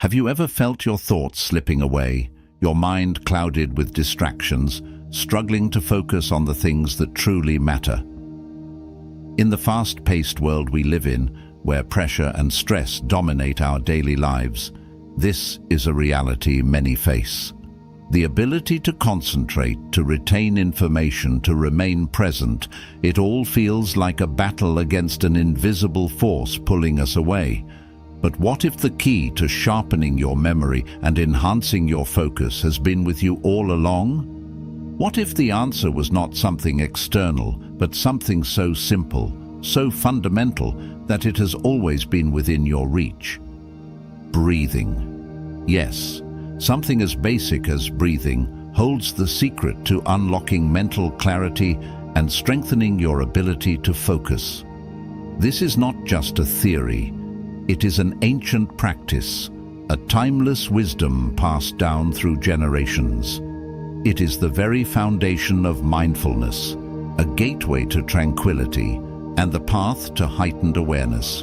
Have you ever felt your thoughts slipping away, your mind clouded with distractions, struggling to focus on the things that truly matter? In the fast-paced world we live in, where pressure and stress dominate our daily lives, this is a reality many face. The ability to concentrate, to retain information, to remain present, it all feels like a battle against an invisible force pulling us away. But what if the key to sharpening your memory and enhancing your focus has been with you all along? What if the answer was not something external, but something so simple, so fundamental, that it has always been within your reach? Breathing. Yes, something as basic as breathing holds the secret to unlocking mental clarity and strengthening your ability to focus. This is not just a theory. It is an ancient practice, a timeless wisdom passed down through generations. It is the very foundation of mindfulness, a gateway to tranquility, and the path to heightened awareness.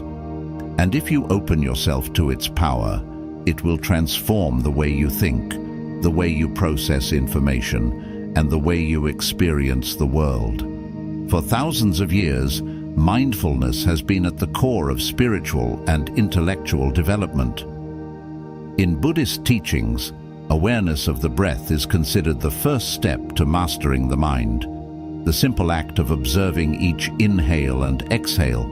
And if you open yourself to its power, it will transform the way you think, the way you process information, and the way you experience the world. For thousands of years, mindfulness has been at the core of spiritual and intellectual development. In Buddhist teachings, awareness of the breath is considered the first step to mastering the mind. The simple act of observing each inhale and exhale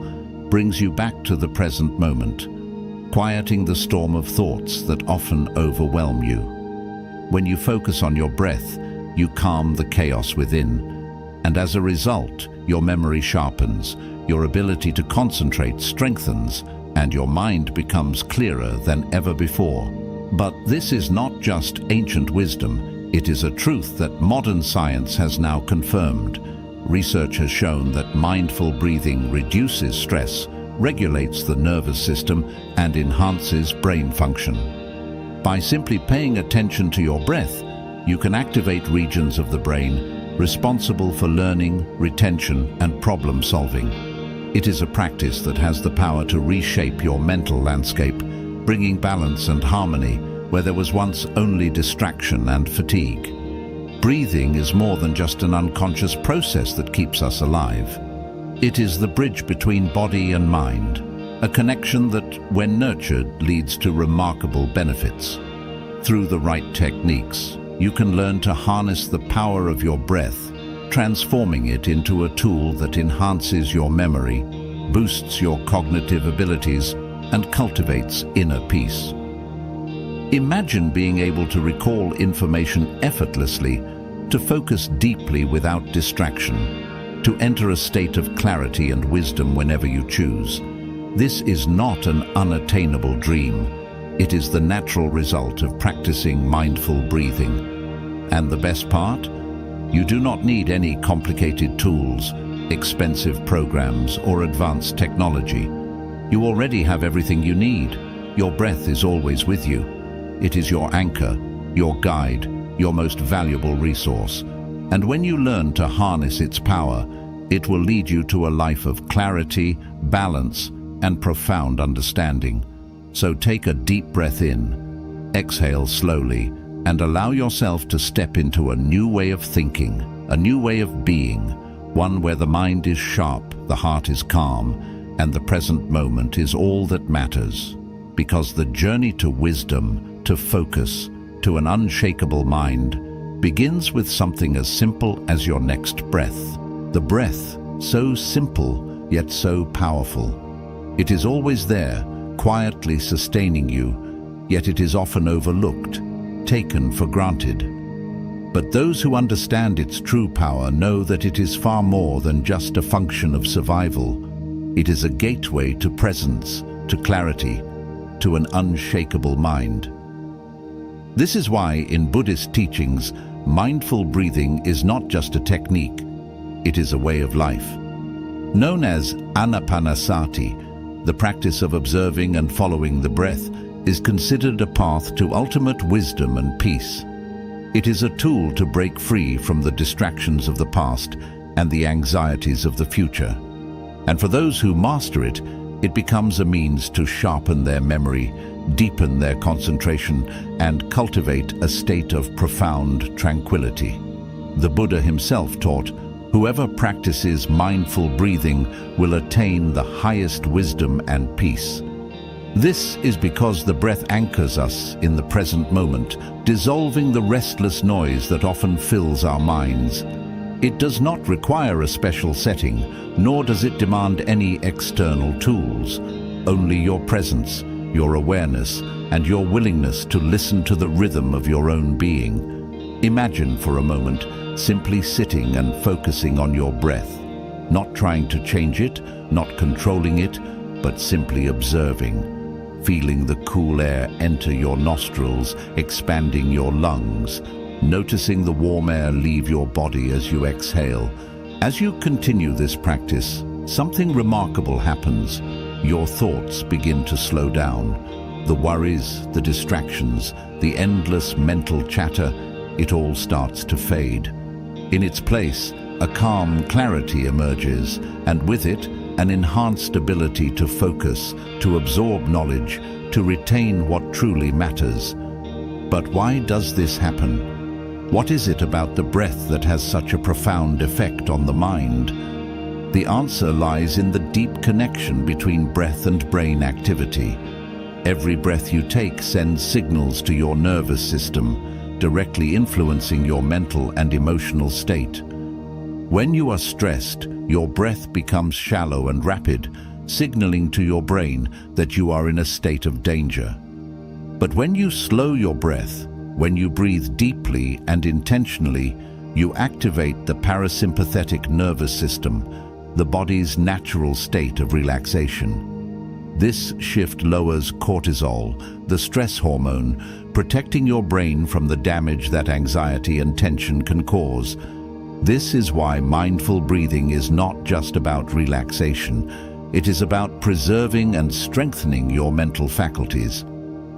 brings you back to the present moment, quieting the storm of thoughts that often overwhelm you. When you focus on your breath, you calm the chaos within, and as a result, your memory sharpens, your ability to concentrate strengthens, and your mind becomes clearer than ever before. But this is not just ancient wisdom, it is a truth that modern science has now confirmed. Research has shown that mindful breathing reduces stress, regulates the nervous system, and enhances brain function. By simply paying attention to your breath, you can activate regions of the brain responsible for learning, retention, and problem solving. It is a practice that has the power to reshape your mental landscape, bringing balance and harmony where there was once only distraction and fatigue. Breathing is more than just an unconscious process that keeps us alive. It is the bridge between body and mind, a connection that, when nurtured, leads to remarkable benefits. Through the right techniques, you can learn to harness the power of your breath, transforming it into a tool that enhances your memory, boosts your cognitive abilities, and cultivates inner peace. Imagine being able to recall information effortlessly, to focus deeply without distraction, to enter a state of clarity and wisdom whenever you choose. This is not an unattainable dream. It is the natural result of practicing mindful breathing. And the best part? You do not need any complicated tools, expensive programs, or advanced technology. You already have everything you need. Your breath is always with you. It is your anchor, your guide, your most valuable resource. And when you learn to harness its power, it will lead you to a life of clarity, balance, and profound understanding. So take a deep breath in, exhale slowly, and allow yourself to step into a new way of thinking, a new way of being, one where the mind is sharp, the heart is calm, and the present moment is all that matters. Because the journey to wisdom, to focus, to an unshakable mind, begins with something as simple as your next breath. The breath, so simple, yet so powerful. It is always there, quietly sustaining you, yet it is often overlooked, taken for granted. But those who understand its true power know that it is far more than just a function of survival. It is a gateway to presence, to clarity, to an unshakable mind. This is why in Buddhist teachings, mindful breathing is not just a technique, it is a way of life. Known as anapanasati, the practice of observing and following the breath is considered a path to ultimate wisdom and peace. It is a tool to break free from the distractions of the past and the anxieties of the future. And for those who master it, it becomes a means to sharpen their memory, deepen their concentration, and cultivate a state of profound tranquility. The Buddha himself taught, "Whoever practices mindful breathing will attain the highest wisdom and peace." This is because the breath anchors us in the present moment, dissolving the restless noise that often fills our minds. It does not require a special setting, nor does it demand any external tools. Only your presence, your awareness, and your willingness to listen to the rhythm of your own being. Imagine for a moment simply sitting and focusing on your breath, not trying to change it, not controlling it, but simply observing. Feeling the cool air enter your nostrils, expanding your lungs, noticing the warm air leave your body as you exhale. As you continue this practice, something remarkable happens. Your thoughts begin to slow down. The worries, the distractions, the endless mental chatter, it all starts to fade. In its place, a calm clarity emerges, and with it, an enhanced ability to focus, to absorb knowledge, to retain what truly matters. But why does this happen? What is it about the breath that has such a profound effect on the mind? The answer lies in the deep connection between breath and brain activity. Every breath you take sends signals to your nervous system, directly influencing your mental and emotional state. When you are stressed, your breath becomes shallow and rapid, signaling to your brain that you are in a state of danger. But when you slow your breath, when you breathe deeply and intentionally, you activate the parasympathetic nervous system, the body's natural state of relaxation. This shift lowers cortisol, the stress hormone, protecting your brain from the damage that anxiety and tension can cause. This is why mindful breathing is not just about relaxation. It is about preserving and strengthening your mental faculties.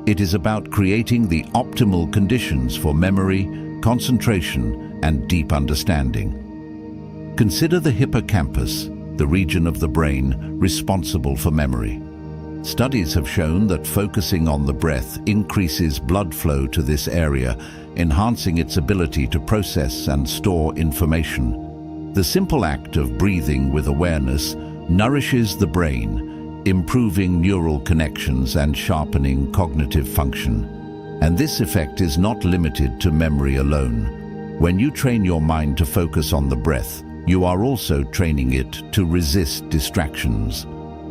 It is about creating the optimal conditions for memory, concentration, and deep understanding. Consider the hippocampus, the region of the brain responsible for memory. Studies have shown that focusing on the breath increases blood flow to this area, enhancing its ability to process and store information. The simple act of breathing with awareness nourishes the brain, improving neural connections and sharpening cognitive function. And this effect is not limited to memory alone. When you train your mind to focus on the breath, you are also training it to resist distractions.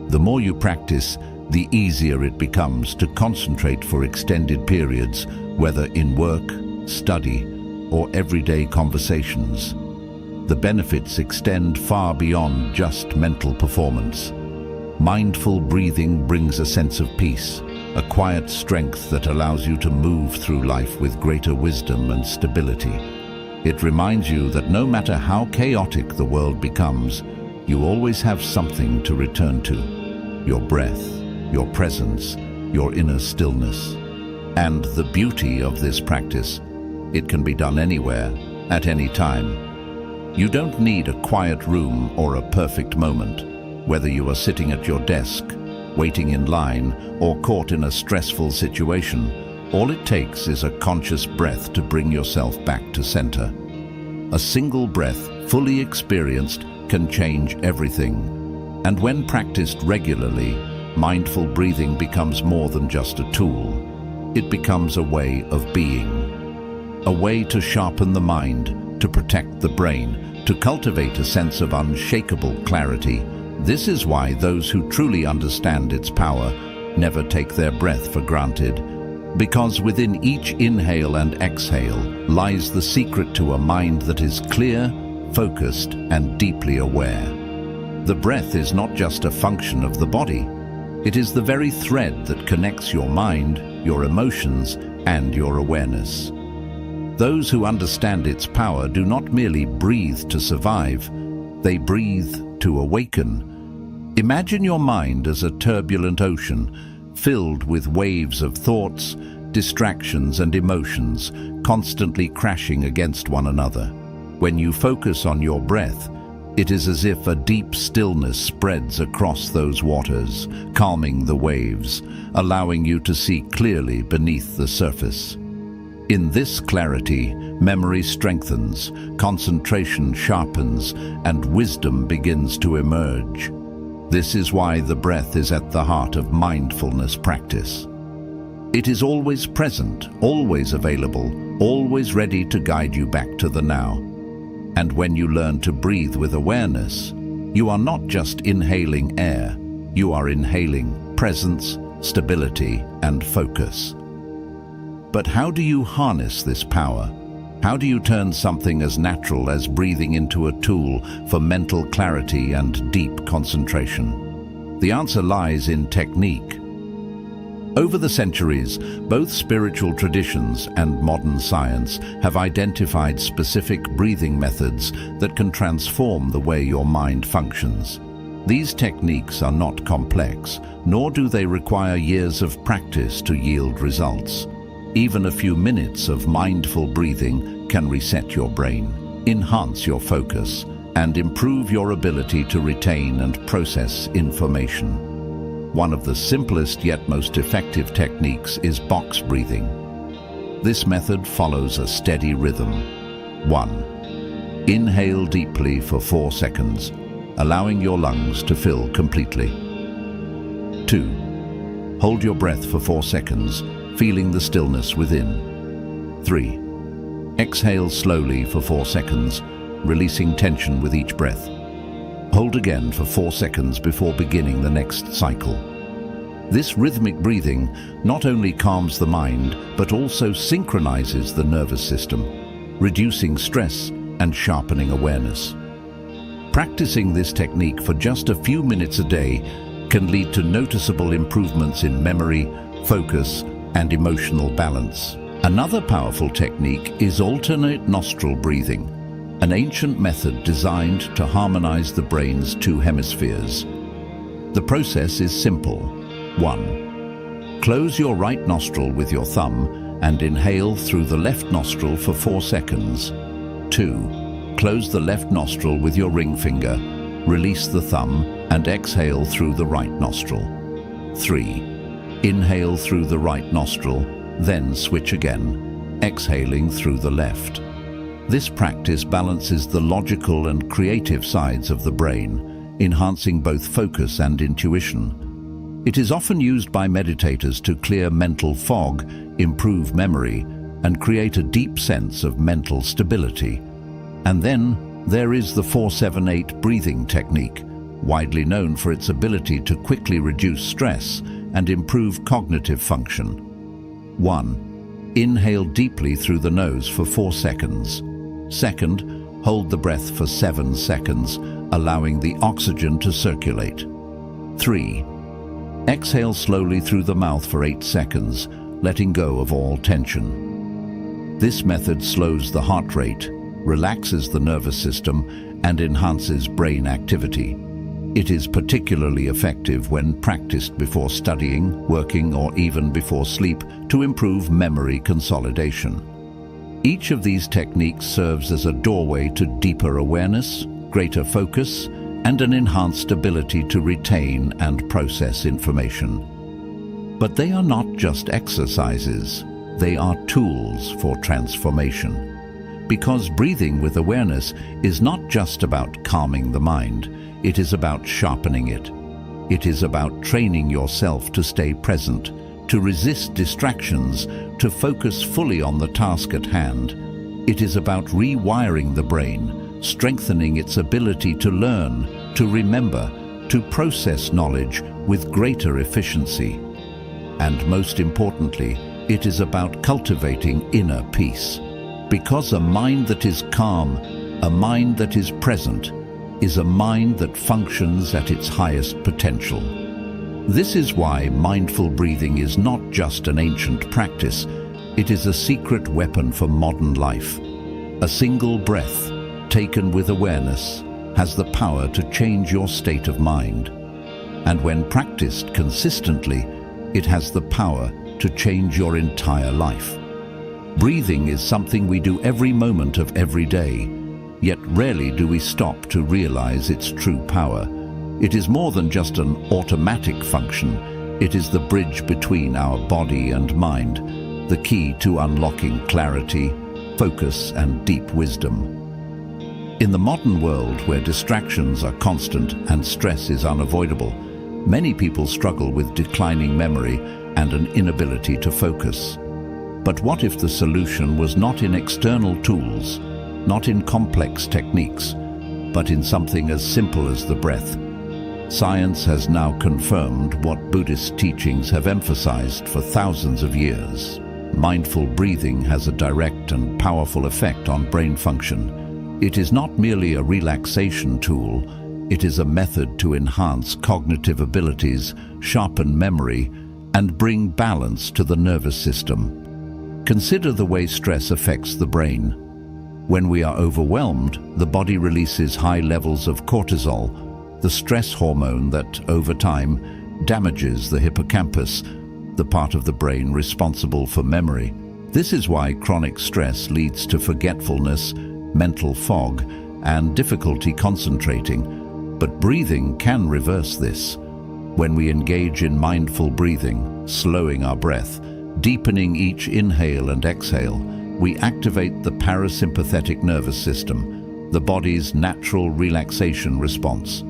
The more you practice, the easier it becomes to concentrate for extended periods, whether in work, study, or everyday conversations. The benefits extend far beyond just mental performance. Mindful breathing brings a sense of peace, a quiet strength that allows you to move through life with greater wisdom and stability. It reminds you that no matter how chaotic the world becomes, you always have something to return to: your breath, your presence, your inner stillness. And the beauty of this practice, it can be done anywhere, at any time. You don't need a quiet room or a perfect moment. Whether you are sitting at your desk, waiting in line, or caught in a stressful situation, all it takes is a conscious breath to bring yourself back to center. A single breath, fully experienced, can change everything. And when practiced regularly, mindful breathing becomes more than just a tool. It becomes a way of being. A way to sharpen the mind, to protect the brain, to cultivate a sense of unshakable clarity. This is why those who truly understand its power never take their breath for granted. Because within each inhale and exhale lies the secret to a mind that is clear, focused, and deeply aware. The breath is not just a function of the body. It is the very thread that connects your mind, your emotions, and your awareness. Those who understand its power do not merely breathe to survive, they breathe to awaken. Imagine your mind as a turbulent ocean, filled with waves of thoughts, distractions, and emotions, constantly crashing against one another. When you focus on your breath, It is as if a deep stillness spreads across those waters, calming the waves, allowing you to see clearly beneath the surface. In this clarity, memory strengthens, concentration sharpens, and wisdom begins to emerge. This is why the breath is at the heart of mindfulness practice. It is always present, always available, always ready to guide you back to the now. And when you learn to breathe with awareness, you are not just inhaling air, you are inhaling presence, stability, and focus. But how do you harness this power? How do you turn something as natural as breathing into a tool for mental clarity and deep concentration? The answer lies in technique. Over the centuries, both spiritual traditions and modern science have identified specific breathing methods that can transform the way your mind functions. These techniques are not complex, nor do they require years of practice to yield results. Even a few minutes of mindful breathing can reset your brain, enhance your focus, and improve your ability to retain and process information. One of the simplest yet most effective techniques is box breathing. This method follows a steady rhythm. 1. Inhale deeply for 4 seconds, allowing your lungs to fill completely. 2. Hold your breath for 4 seconds, feeling the stillness within. 3. Exhale slowly for 4 seconds, releasing tension with each breath. Hold again for 4 seconds before beginning the next cycle. This rhythmic breathing not only calms the mind, but also synchronizes the nervous system, reducing stress and sharpening awareness. Practicing this technique for just a few minutes a day can lead to noticeable improvements in memory, focus, and emotional balance. Another powerful technique is alternate nostril breathing, an ancient method designed to harmonize the brain's 2 hemispheres. The process is simple. 1. Close your right nostril with your thumb and inhale through the left nostril for 4 seconds. 2. Close the left nostril with your ring finger, release the thumb, and exhale through the right nostril. 3. Inhale through the right nostril, then switch again, exhaling through the left. This practice balances the logical and creative sides of the brain, enhancing both focus and intuition. It is often used by meditators to clear mental fog, improve memory, and create a deep sense of mental stability. And then there is the 4-7-8 breathing technique, widely known for its ability to quickly reduce stress and improve cognitive function. 1. Inhale deeply through the nose for 4 seconds. 2. Hold the breath for 7 seconds, allowing the oxygen to circulate. 3. Exhale slowly through the mouth for 8 seconds, letting go of all tension. This method slows the heart rate, relaxes the nervous system, and enhances brain activity. It is particularly effective when practiced before studying, working, or even before sleep to improve memory consolidation. Each of these techniques serves as a doorway to deeper awareness, greater focus, and an enhanced ability to retain and process information. But they are not just exercises, they are tools for transformation. Because breathing with awareness is not just about calming the mind, it is about sharpening it. It is about training yourself to stay present, to resist distractions, to focus fully on the task at hand. It is about rewiring the brain, strengthening its ability to learn, to remember, to process knowledge with greater efficiency. And most importantly, it is about cultivating inner peace. Because a mind that is calm, a mind that is present, is a mind that functions at its highest potential. This is why mindful breathing is not just an ancient practice, it is a secret weapon for modern life. A single breath, taken with awareness, has the power to change your state of mind. And when practiced consistently, it has the power to change your entire life. Breathing is something we do every moment of every day, yet rarely do we stop to realize its true power. It is more than just an automatic function. It is the bridge between our body and mind, the key to unlocking clarity, focus, and deep wisdom. In the modern world, where distractions are constant and stress is unavoidable, many people struggle with declining memory and an inability to focus. But what if the solution was not in external tools, not in complex techniques, but in something as simple as the breath? Science has now confirmed what Buddhist teachings have emphasized for thousands of years. Mindful breathing has a direct and powerful effect on brain function. It is not merely a relaxation tool, it is a method to enhance cognitive abilities, sharpen memory, and bring balance to the nervous system. Consider the way stress affects the brain. When we are overwhelmed, the body releases high levels of cortisol, the stress hormone that, over time, damages the hippocampus, the part of the brain responsible for memory. This is why chronic stress leads to forgetfulness, mental fog, and difficulty concentrating. But breathing can reverse this. When we engage in mindful breathing, slowing our breath, deepening each inhale and exhale, we activate the parasympathetic nervous system, the body's natural relaxation response.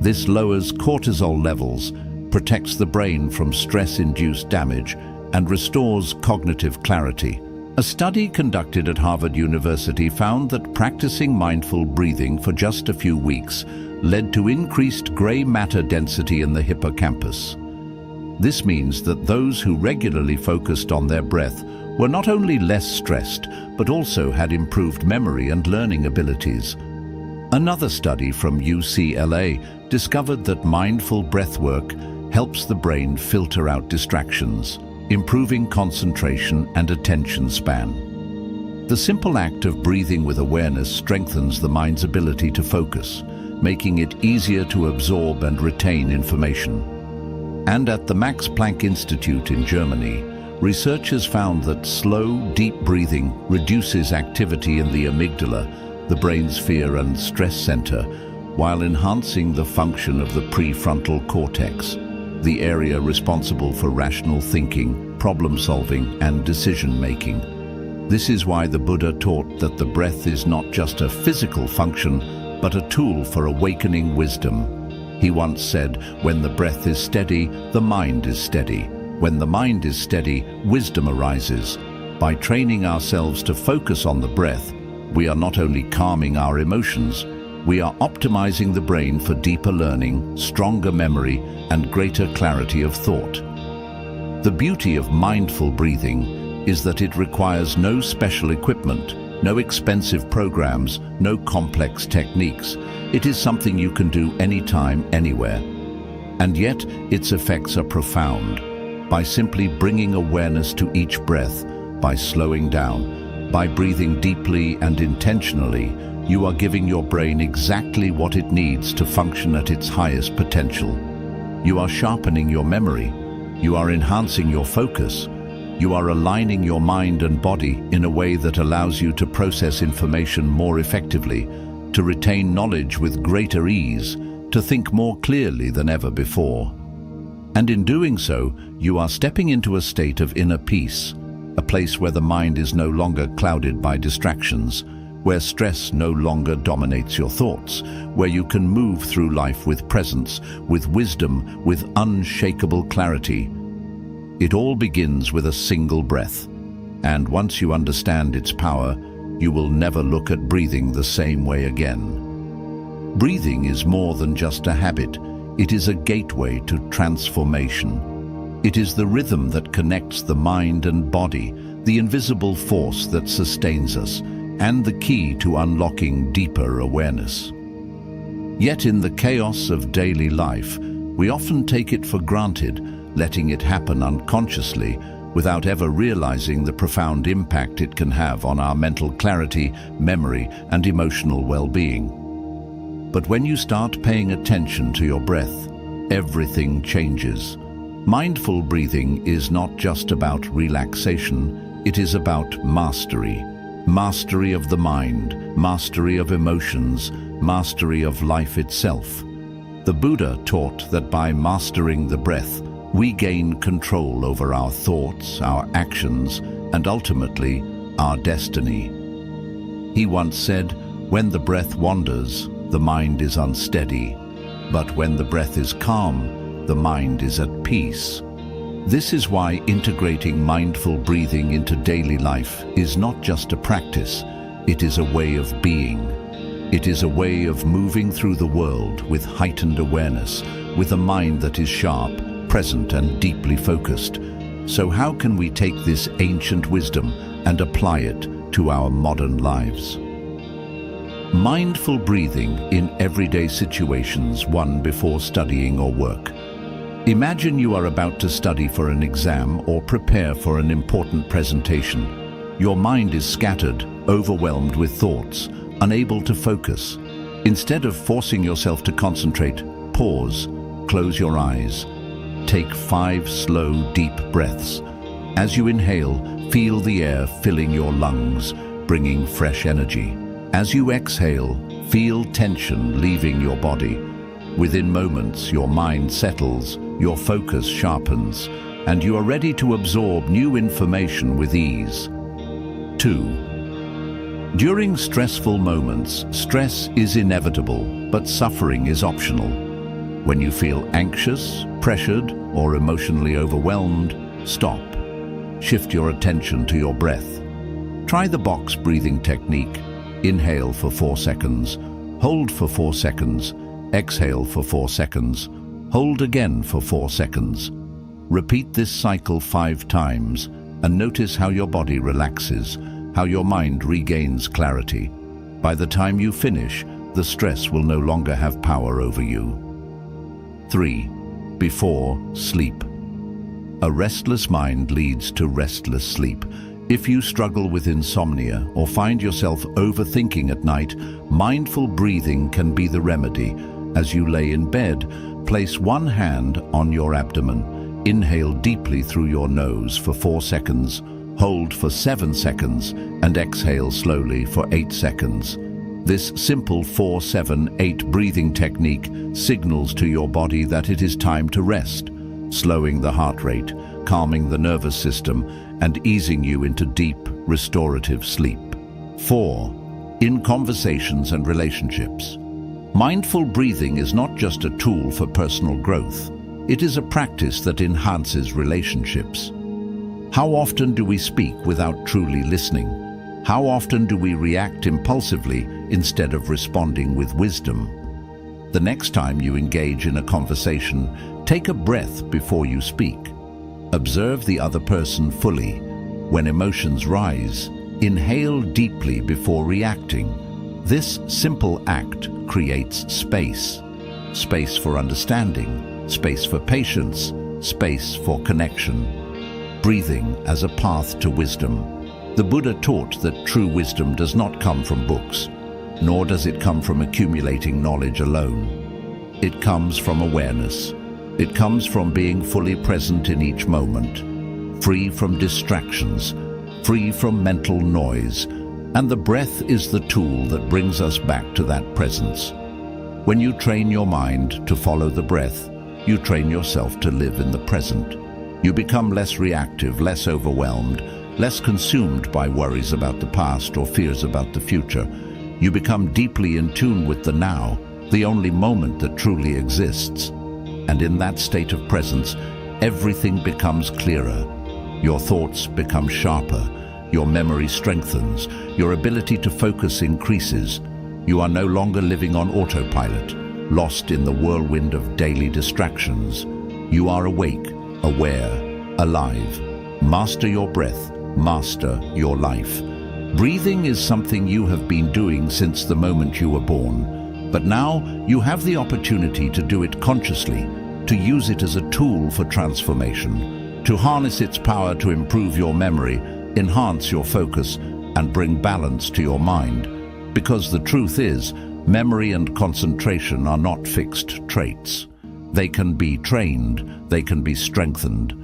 This lowers cortisol levels, protects the brain from stress-induced damage, and restores cognitive clarity. A study conducted at Harvard University found that practicing mindful breathing for just a few weeks led to increased gray matter density in the hippocampus. This means that those who regularly focused on their breath were not only less stressed, but also had improved memory and learning abilities. Another study from UCLA discovered that mindful breathwork helps the brain filter out distractions, improving concentration and attention span. The simple act of breathing with awareness strengthens the mind's ability to focus, making it easier to absorb and retain information. And at the Max Planck Institute in Germany, researchers found that slow, deep breathing reduces activity in the amygdala, the brain's fear and stress center, while enhancing the function of the prefrontal cortex, the area responsible for rational thinking, problem-solving, and decision-making. This is why the Buddha taught that the breath is not just a physical function, but a tool for awakening wisdom. He once said, "When the breath is steady, the mind is steady. When the mind is steady, wisdom arises." By training ourselves to focus on the breath, we are not only calming our emotions, we are optimizing the brain for deeper learning, stronger memory, and greater clarity of thought. The beauty of mindful breathing is that it requires no special equipment, no expensive programs, no complex techniques. It is something you can do anytime, anywhere. And yet, its effects are profound. By simply bringing awareness to each breath, by slowing down, by breathing deeply and intentionally, you are giving your brain exactly what it needs to function at its highest potential. You are sharpening your memory. You are enhancing your focus. You are aligning your mind and body in a way that allows you to process information more effectively, to retain knowledge with greater ease, to think more clearly than ever before. And in doing so, you are stepping into a state of inner peace, a place where the mind is no longer clouded by distractions, where stress no longer dominates your thoughts, where you can move through life with presence, with wisdom, with unshakable clarity. It all begins with a single breath, and once you understand its power, you will never look at breathing the same way again. Breathing is more than just a habit. It is a gateway to transformation. It is the rhythm that connects the mind and body, the invisible force that sustains us, and the key to unlocking deeper awareness. Yet in the chaos of daily life, we often take it for granted, letting it happen unconsciously, without ever realizing the profound impact it can have on our mental clarity, memory, and emotional well-being. But when you start paying attention to your breath, everything changes. Mindful breathing is not just about relaxation, it is about mastery. Mastery of the mind, mastery of emotions, mastery of life itself. The Buddha taught that by mastering the breath, we gain control over our thoughts, our actions, and ultimately, our destiny. He once said, "When the breath wanders, the mind is unsteady, but when the breath is calm, the mind is at peace." This is why integrating mindful breathing into daily life is not just a practice, it is a way of being. It is a way of moving through the world with heightened awareness, with a mind that is sharp, present, and deeply focused. So how can we take this ancient wisdom and apply it to our modern lives? Mindful breathing in everyday situations, one before studying or work. Imagine you are about to study for an exam or prepare for an important presentation. Your mind is scattered, overwhelmed with thoughts, unable to focus. Instead of forcing yourself to concentrate, pause, close your eyes. Take 5 slow, deep breaths. As you inhale, feel the air filling your lungs, bringing fresh energy. As you exhale, feel tension leaving your body. Within moments, your mind settles, your focus sharpens, and you are ready to absorb new information with ease. 2. During stressful moments, stress is inevitable, but suffering is optional. When you feel anxious, pressured, or emotionally overwhelmed, stop. Shift your attention to your breath. Try the box breathing technique. Inhale for 4 seconds, hold for 4 seconds, exhale for 4 seconds, hold again for 4 seconds. Repeat this cycle 5 times and notice how your body relaxes, how your mind regains clarity. By the time you finish, the stress will no longer have power over you. 3. Before sleep. A restless mind leads to restless sleep. If you struggle with insomnia or find yourself overthinking at night, mindful breathing can be the remedy. As you lay in bed, place one hand on your abdomen. Inhale deeply through your nose for 4 seconds, hold for 7 seconds, and exhale slowly for 8 seconds. This simple 4-7-8 breathing technique signals to your body that it is time to rest, slowing the heart rate, calming the nervous system, and easing you into deep, restorative sleep. 4. In conversations and relationships. Mindful breathing is not just a tool for personal growth. It is a practice that enhances relationships. How often do we speak without truly listening? How often do we react impulsively instead of responding with wisdom? The next time you engage in a conversation, take a breath before you speak. Observe the other person fully. When emotions rise, inhale deeply before reacting. This simple act creates space. Space for understanding, space for patience, space for connection. Breathing as a path to wisdom. The Buddha taught that true wisdom does not come from books, nor does it come from accumulating knowledge alone. It comes from awareness. It comes from being fully present in each moment, free from distractions, free from mental noise, and the breath is the tool that brings us back to that presence. When you train your mind to follow the breath, you train yourself to live in the present. You become less reactive, less overwhelmed, less consumed by worries about the past or fears about the future. You become deeply in tune with the now, the only moment that truly exists. And in that state of presence, everything becomes clearer. Your thoughts become sharper, your memory strengthens, your ability to focus increases. You are no longer living on autopilot, lost in the whirlwind of daily distractions. You are awake, aware, alive. Master your breath, master your life. Breathing is something you have been doing since the moment you were born. But now you have the opportunity to do it consciously, to use it as a tool for transformation, to harness its power to improve your memory, enhance your focus, and bring balance to your mind. Because the truth is, memory and concentration are not fixed traits. They can be trained, they can be strengthened.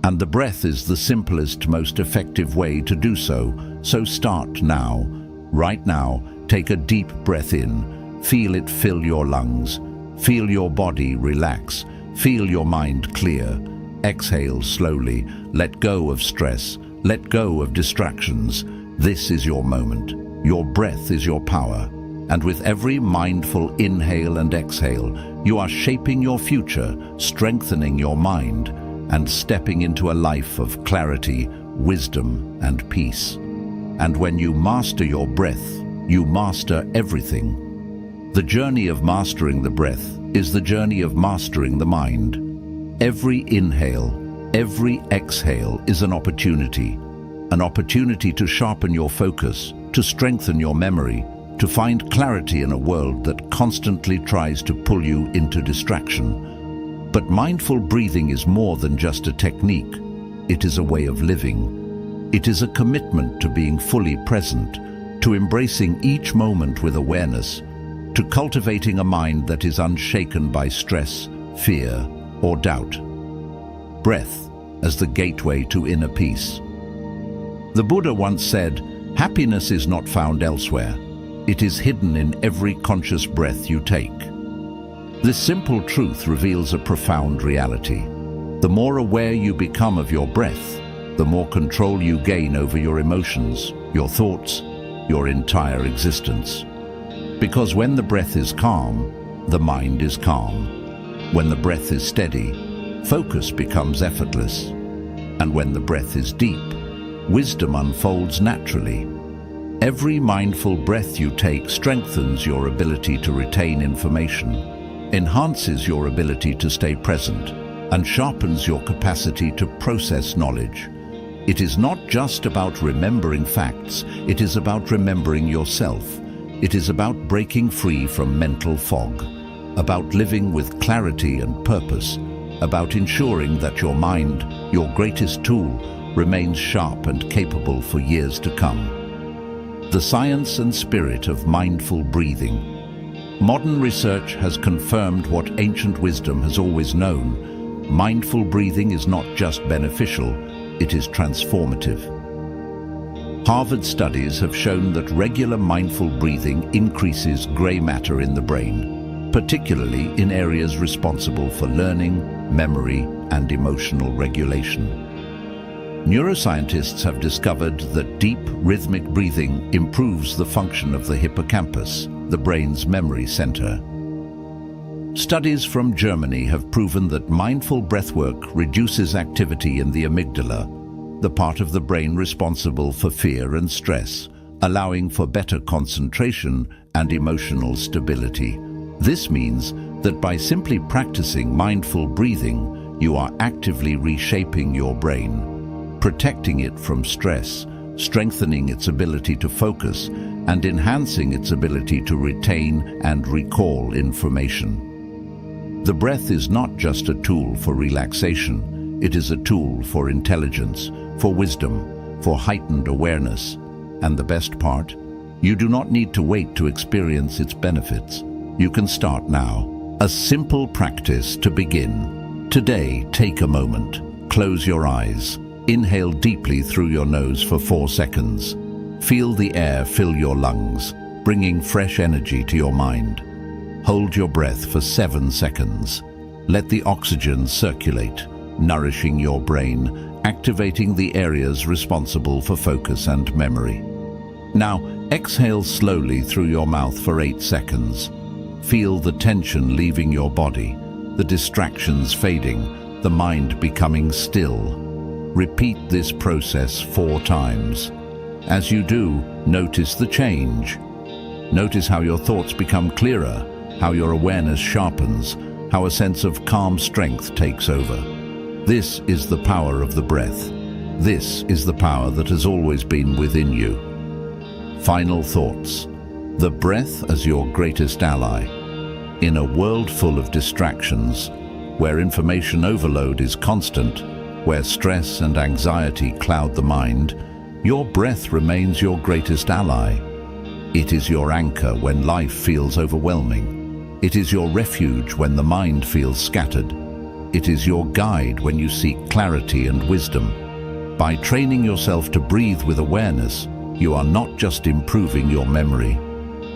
And the breath is the simplest, most effective way to do so. So start now. Right now, take a deep breath in. Feel it fill your lungs. Feel your body relax. Feel your mind clear. Exhale slowly. Let go of stress. Let go of distractions. This is your moment. Your breath is your power. And with every mindful inhale and exhale, you are shaping your future, strengthening your mind, and stepping into a life of clarity, wisdom, and peace. And when you master your breath, you master everything. The journey of mastering the breath is the journey of mastering the mind. Every inhale, every exhale is an opportunity to sharpen your focus, to strengthen your memory, to find clarity in a world that constantly tries to pull you into distraction. But mindful breathing is more than just a technique. It is a way of living. It is a commitment to being fully present, to embracing each moment with awareness, to cultivating a mind that is unshaken by stress, fear, or doubt. Breath as the gateway to inner peace. The Buddha once said, "Happiness is not found elsewhere. It is hidden in every conscious breath you take." This simple truth reveals a profound reality. The more aware you become of your breath, the more control you gain over your emotions, your thoughts, your entire existence. Because when the breath is calm, the mind is calm. When the breath is steady, focus becomes effortless. And when the breath is deep, wisdom unfolds naturally. Every mindful breath you take strengthens your ability to retain information, enhances your ability to stay present, and sharpens your capacity to process knowledge. It is not just about remembering facts, it is about remembering yourself. It is about breaking free from mental fog, about living with clarity and purpose, about ensuring that your mind, your greatest tool, remains sharp and capable for years to come. The science and spirit of mindful breathing. Modern research has confirmed what ancient wisdom has always known. Mindful breathing is not just beneficial, it is transformative. Harvard studies have shown that regular mindful breathing increases gray matter in the brain, particularly in areas responsible for learning, memory, and emotional regulation. Neuroscientists have discovered that deep, rhythmic breathing improves the function of the hippocampus, the brain's memory center. Studies from Germany have proven that mindful breathwork reduces activity in the amygdala, the part of the brain responsible for fear and stress, allowing for better concentration and emotional stability. This means that by simply practicing mindful breathing, you are actively reshaping your brain, protecting it from stress, strengthening its ability to focus, and enhancing its ability to retain and recall information. The breath is not just a tool for relaxation, it is a tool for intelligence, for wisdom, for heightened awareness. And the best part, you do not need to wait to experience its benefits. You can start now. A simple practice to begin. Today, take a moment. Close your eyes. Inhale deeply through your nose for 4 seconds. Feel the air fill your lungs, bringing fresh energy to your mind. Hold your breath for 7 seconds. Let the oxygen circulate, nourishing your brain, activating the areas responsible for focus and memory. Now, exhale slowly through your mouth for 8 seconds. Feel the tension leaving your body, the distractions fading, the mind becoming still. Repeat this process 4 times. As you do, notice the change. Notice how your thoughts become clearer, how your awareness sharpens, how a sense of calm strength takes over. This is the power of the breath. This is the power that has always been within you. Final thoughts. The breath as your greatest ally. In a world full of distractions, where information overload is constant, where stress and anxiety cloud the mind, your breath remains your greatest ally. It is your anchor when life feels overwhelming. It is your refuge when the mind feels scattered. It is your guide when you seek clarity and wisdom. By training yourself to breathe with awareness, you are not just improving your memory.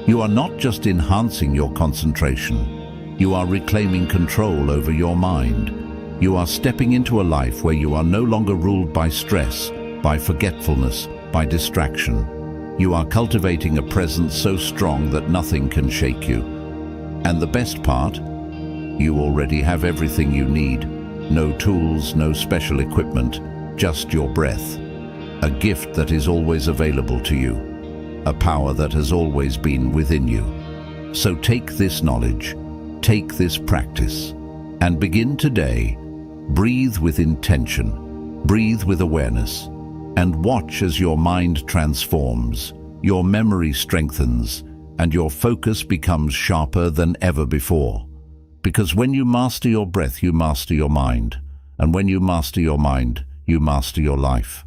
You are not just enhancing your concentration. You are reclaiming control over your mind. You are stepping into a life where you are no longer ruled by stress, by forgetfulness, by distraction. You are cultivating a presence so strong that nothing can shake you. And the best part? You already have everything you need. No tools, no special equipment, just your breath. A gift that is always available to you. A power that has always been within you. So take this knowledge, take this practice, and begin today. Breathe with intention, breathe with awareness, and watch as your mind transforms, your memory strengthens, and your focus becomes sharper than ever before. Because when you master your breath, you master your mind. And when you master your mind, you master your life.